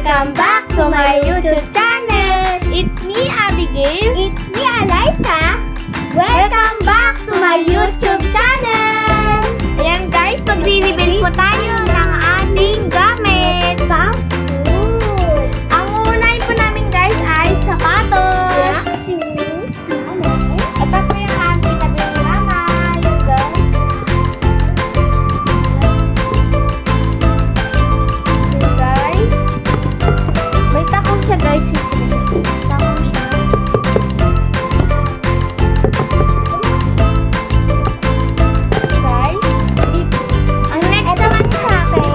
Welcome back to my YouTube channel! It's me, Abigail. It's me, Alyssa. Welcome back to my YouTube channel! Ayan guys, magre-reveal po tayo ng ating gamit. Fast food. Ang uunahin po namin guys ay sapatos. Shoes. Ito po yung ating kadiliranay. Yung guys. Yung guys. May takong siya guys. Takong siya. Guys. Ang next naman sa akin.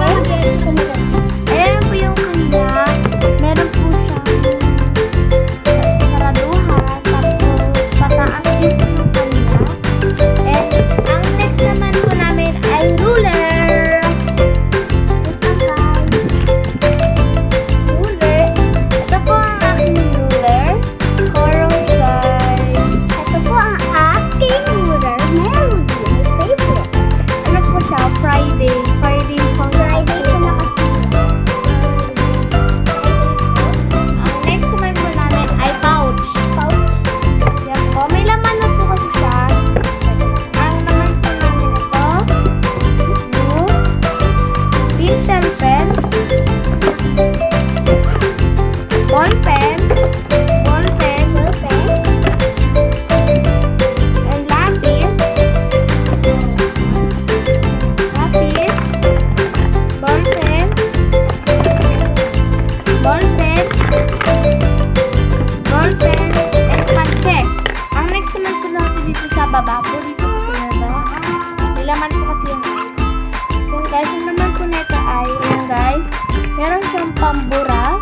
Ayan po yung kanya. Meron po siyang saraduhan. Tapos pataas din po yung kanya. And ang next naman po namin ay ruler. Ito guys. Ruler. Ito po ang aking ruler. Corong guys. Ito po ang aking ruler. Meron din. My favorite. Ano po siya? Friday. Friday po. Friday ko na kasi. Ang next naman po namin ay pouch. Pouch. Yan po. May laman na po kasi siya. Ang naman po namin ito. Blue. Pencil pen. Ball pen. Ball pen. Ball pen. And lapis. Lapis. Ball pen. Ball pen. Ball pen. And panche. Ang next naman po natin dito sa baba po. Dito po sa baba. May laman po kasi yung guys. Yung guys, yung naman po nito ay, yung guys, meron siyang pambura.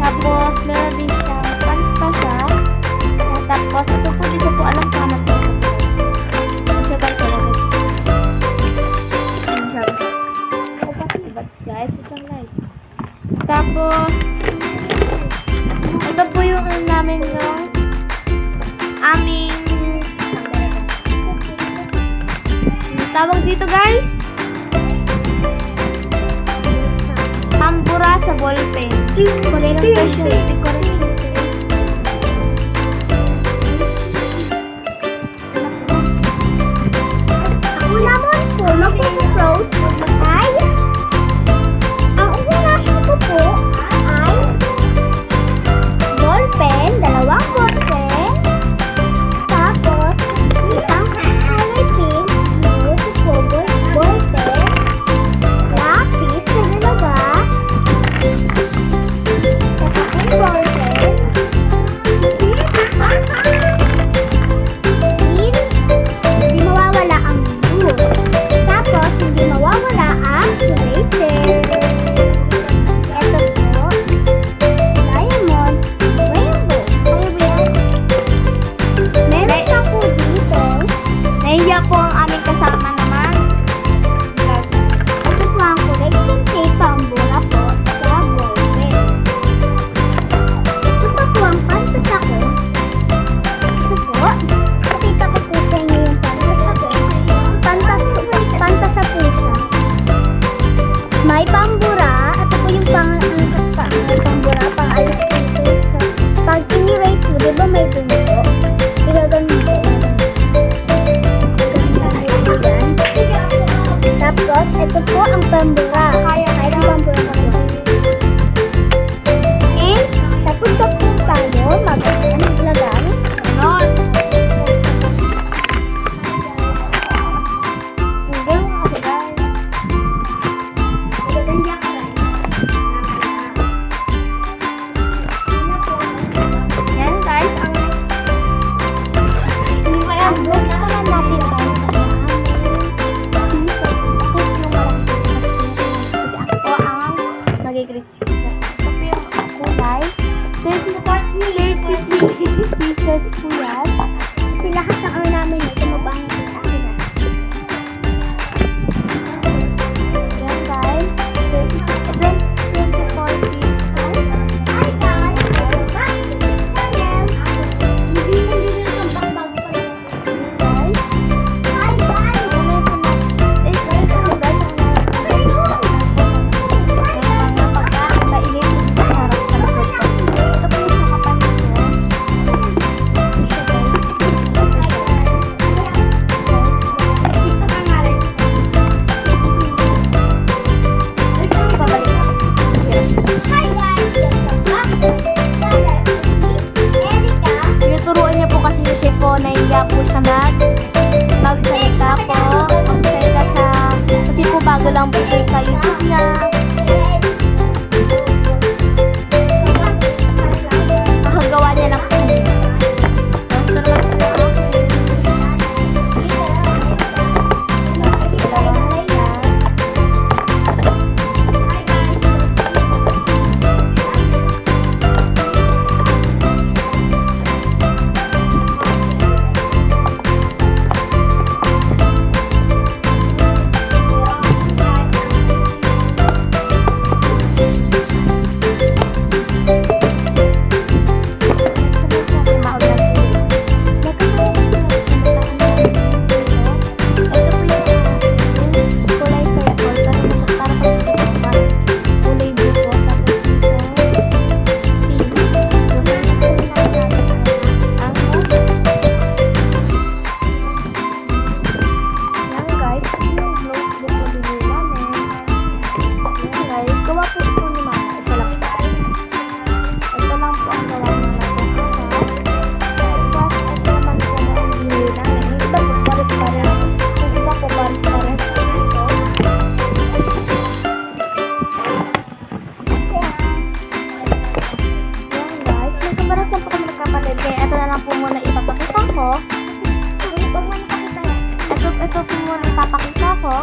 Tapos, meron din siyang pantasa. Tapos, ito po dito po alam ko naman po. Ito guys, alam ko. Diba guys, ito light. Tapos, ito po yung ano namin yung aming tawag dito guys. Pambura sa ballpen. Decoration. Ako naman po, magpo-pose ay ang unahin ko po ay ball pen, dalawang ball pen, tapos isang color pink, beautiful ball pen, lapis na dalawa, saka ang ball pen, hindi mawawala ang blue. Tapos, hindi mawawala ang eraser. Ito po, diamond, rainbow. Kaya ba yan? Meron pa po dito. Nahiya po ang aming kasama naman. Ito po ang correction tape, pambula po sa ballpen. Ito pa po ang pantasa ko. Ito po. Pakita ko po sa inyo yung pantasa ko. Pantasa po siya. May pambura. Ito po yung pambura, pang-alis dito. So, pag in-erase mo, di ba may dumi po? Igaganito. Tapos, ito po ang pambura. Ito pambura ko po. And, tapos na po tayo maglagay. Ganon. po, nahiya po siya magsalita po. Magsalita sa, kasi po bago lang po siya sa YouTube niya. Makagawa niya lang po. Ito po muna ipapakita ko.